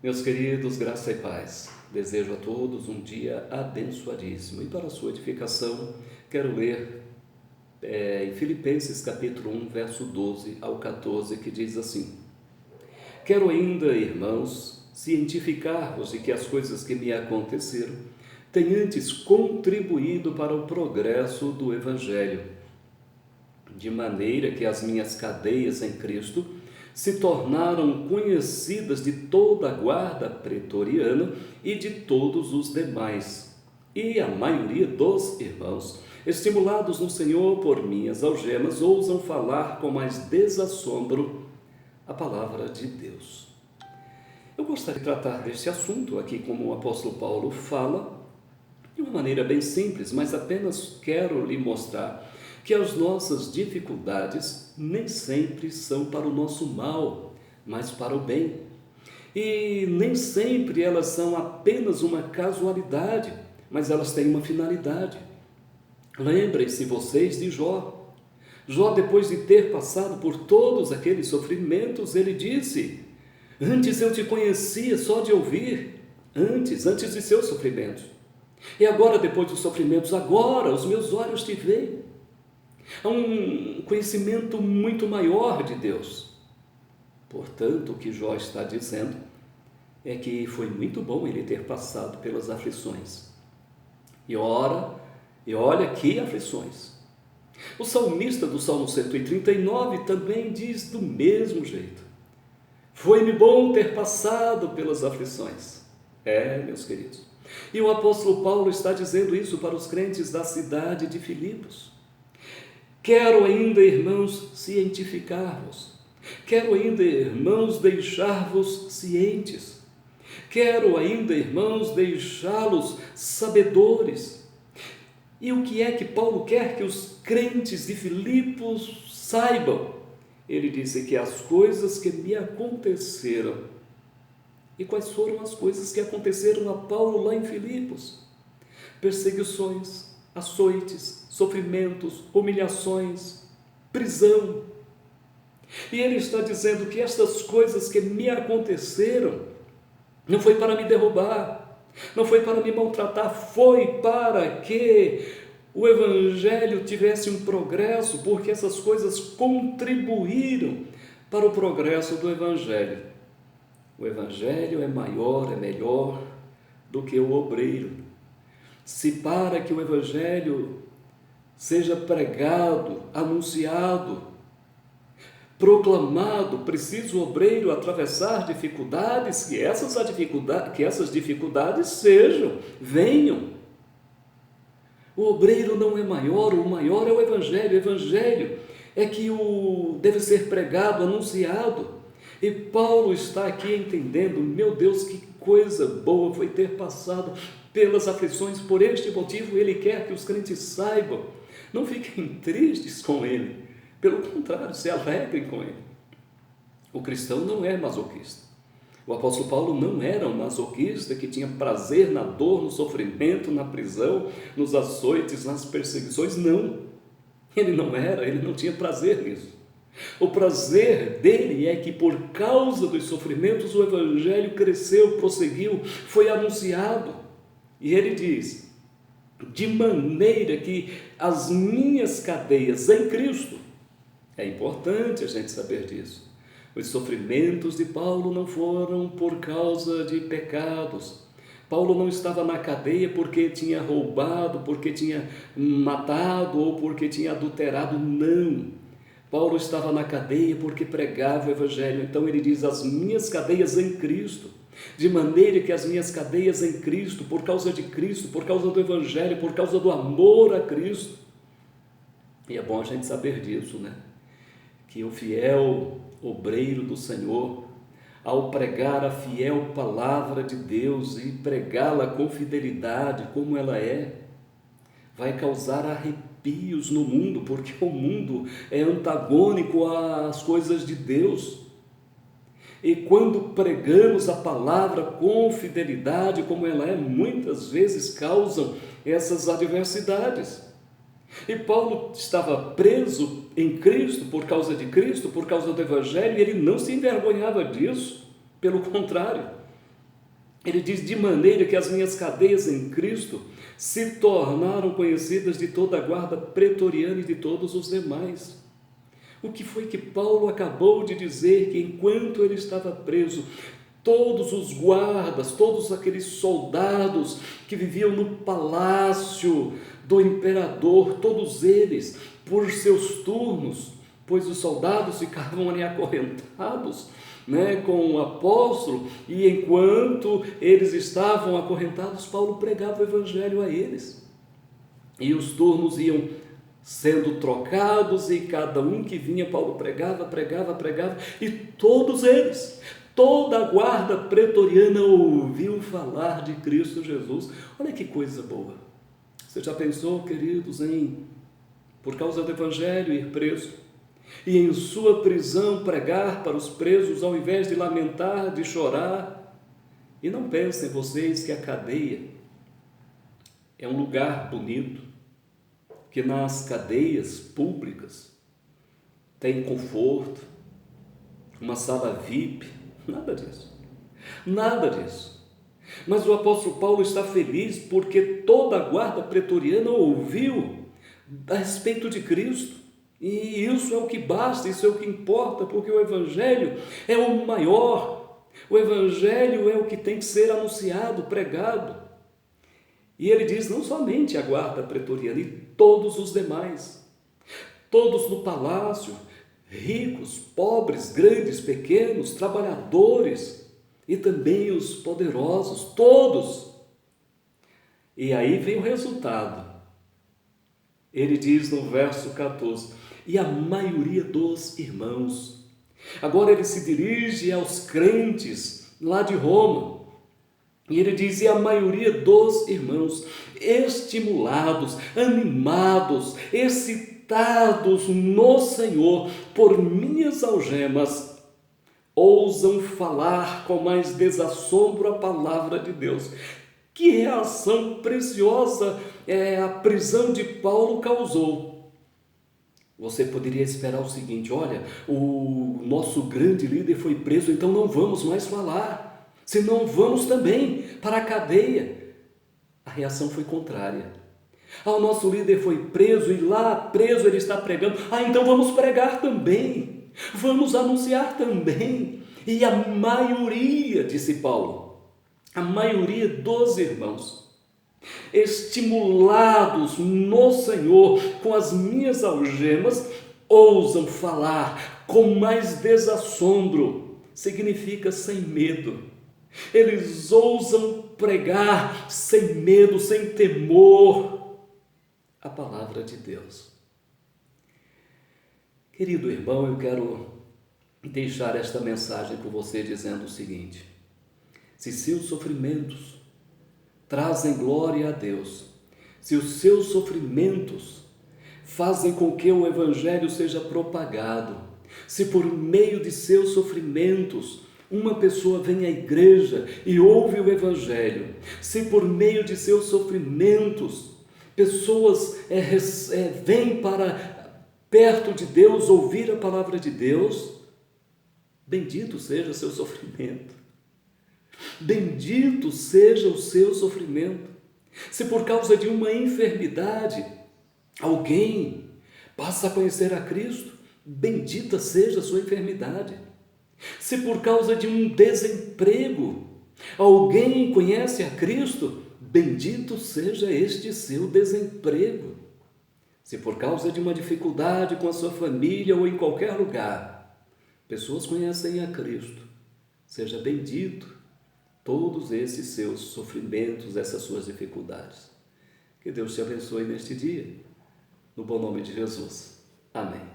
Meus queridos, graça e paz. Desejo a todos um dia abençoadíssimo. E para a sua edificação, quero ler em Filipenses capítulo 1, verso 12 ao 14, que diz assim: Quero ainda, irmãos, cientificar-vos de que as coisas que me aconteceram têm antes contribuído para o progresso do Evangelho, de maneira que as minhas cadeias em Cristo se tornaram conhecidas de toda a guarda pretoriana e de todos os demais. E a maioria dos irmãos, estimulados no Senhor por minhas algemas, ousam falar com mais desassombro a palavra de Deus. Eu gostaria de tratar deste assunto aqui como o apóstolo Paulo fala, de uma maneira bem simples, mas apenas quero lhe mostrar que as nossas dificuldades nem sempre são para o nosso mal, mas para o bem. E nem sempre elas são apenas uma casualidade, mas elas têm uma finalidade. Lembrem-se vocês de Jó. Jó, depois de ter passado por todos aqueles sofrimentos, ele disse: Antes eu te conhecia só de ouvir, antes de seus sofrimentos. E agora, depois dos sofrimentos, agora os meus olhos te veem. Há um conhecimento muito maior de Deus. Portanto, o que Jó está dizendo é que foi muito bom ele ter passado pelas aflições. E olha que aflições. O salmista do Salmo 139 também diz do mesmo jeito: Foi-me bom ter passado pelas aflições. Meus queridos. E o apóstolo Paulo está dizendo isso para os crentes da cidade de Filipos. Quero ainda, irmãos, cientificar-vos. Quero ainda, irmãos, deixar-vos cientes. Quero ainda, irmãos, deixá-los sabedores. E o que é que Paulo quer que os crentes de Filipos saibam? Ele disse que as coisas que me aconteceram. E quais foram as coisas que aconteceram a Paulo lá em Filipos? Perseguições, açoites, sofrimentos, humilhações, prisão. E ele está dizendo que estas coisas que me aconteceram não foi para me derrubar, não foi para me maltratar, foi para que o Evangelho tivesse um progresso, porque essas coisas contribuíram para o progresso do Evangelho. O Evangelho é maior, é melhor do que o obreiro. Se para que o Evangelho seja pregado, anunciado, proclamado, precisa o obreiro atravessar dificuldades, que essas dificuldades venham. O obreiro não é maior, o maior é o Evangelho. O Evangelho é que deve ser pregado, anunciado. E Paulo está aqui entendendo, meu Deus, que coisa boa foi ter passado pelas aflições. Por este motivo, ele quer que os crentes saibam. Não fiquem tristes com ele, pelo contrário, se alegrem com ele. O cristão não é masoquista. O apóstolo Paulo não era um masoquista que tinha prazer na dor, no sofrimento, na prisão, nos açoites, nas perseguições. Não, ele não tinha prazer nisso. O prazer dele é que por causa dos sofrimentos o Evangelho cresceu, prosseguiu, foi anunciado. E ele diz: de maneira que as minhas cadeias em Cristo, é importante a gente saber disso. Os sofrimentos de Paulo não foram por causa de pecados. Paulo não estava na cadeia porque tinha roubado, porque tinha matado ou porque tinha adulterado, não. Paulo estava na cadeia porque pregava o Evangelho. Então ele diz: as minhas cadeias em Cristo, de maneira que as minhas cadeias em Cristo, por causa de Cristo, por causa do Evangelho, por causa do amor a Cristo. E é bom a gente saber disso, né? Que o fiel obreiro do Senhor, ao pregar a fiel palavra de Deus e pregá-la com fidelidade, como ela é, vai causar arrepios no mundo, porque o mundo é antagônico às coisas de Deus. E quando pregamos a palavra com fidelidade, como ela é, muitas vezes causam essas adversidades. E Paulo estava preso em Cristo, por causa de Cristo, por causa do Evangelho, e ele não se envergonhava disso. Pelo contrário, Ele diz: de maneira que as minhas cadeias em Cristo se tornaram conhecidas de toda a guarda pretoriana e de todos os demais. O que foi que Paulo acabou de dizer? Que enquanto ele estava preso, todos os guardas, todos aqueles soldados que viviam no palácio do imperador, todos eles, por seus turnos, pois os soldados ficavam ali acorrentados, com o apóstolo, e enquanto eles estavam acorrentados, Paulo pregava o evangelho a eles, e os turnos iam sendo trocados, e cada um que vinha, Paulo pregava, e todos eles, toda a guarda pretoriana ouviu falar de Cristo Jesus. Olha que coisa boa. Você já pensou, queridos, por causa do evangelho, ir preso, e em sua prisão pregar para os presos, ao invés de lamentar, de chorar? E não pensem vocês que a cadeia é um lugar bonito, que nas cadeias públicas tem conforto, uma sala VIP, nada disso, nada disso. Mas o apóstolo Paulo está feliz porque toda a guarda pretoriana ouviu a respeito de Cristo, e isso é o que basta, isso é o que importa, porque o evangelho é o maior, o evangelho é o que tem que ser anunciado, pregado. E ele diz: não somente a guarda pretoriana, e todos os demais, todos no palácio, ricos, pobres, grandes, pequenos, trabalhadores, e também os poderosos, todos. E aí vem o resultado. Ele diz no verso 14: e a maioria dos irmãos. Agora ele se dirige aos crentes lá de Roma, e ele diz: e a maioria dos irmãos, estimulados, animados, excitados no Senhor por minhas algemas, ousam falar com mais desassombro a palavra de Deus. Que reação preciosa a prisão de Paulo causou. Você poderia esperar o seguinte: olha, o nosso grande líder foi preso, então não vamos mais falar, senão vamos também para a cadeia. A reação foi contrária. O nosso líder foi preso, e lá preso ele está pregando, então vamos pregar também, vamos anunciar também. E a maioria, disse Paulo, a maioria dos irmãos, estimulados no Senhor com as minhas algemas, ousam falar com mais desassombro. Significa sem medo. Eles ousam pregar sem medo, sem temor, a palavra de Deus. Querido irmão, eu quero deixar esta mensagem com você dizendo o seguinte: se seus sofrimentos trazem glória a Deus, se os seus sofrimentos fazem com que o evangelho seja propagado, se por meio de seus sofrimentos uma pessoa vem à igreja e ouve o evangelho, se por meio de seus sofrimentos pessoas vêm para perto de Deus ouvir a palavra de Deus, bendito seja seu sofrimento. Bendito seja o seu sofrimento. Se por causa de uma enfermidade alguém passa a conhecer a Cristo, bendita seja a sua enfermidade. Se por causa de um desemprego alguém conhece a Cristo, bendito seja este seu desemprego. Se por causa de uma dificuldade com a sua família ou em qualquer lugar, pessoas conhecem a Cristo, seja bendito todos esses seus sofrimentos, essas suas dificuldades. Que Deus te abençoe neste dia, no bom nome de Jesus. Amém.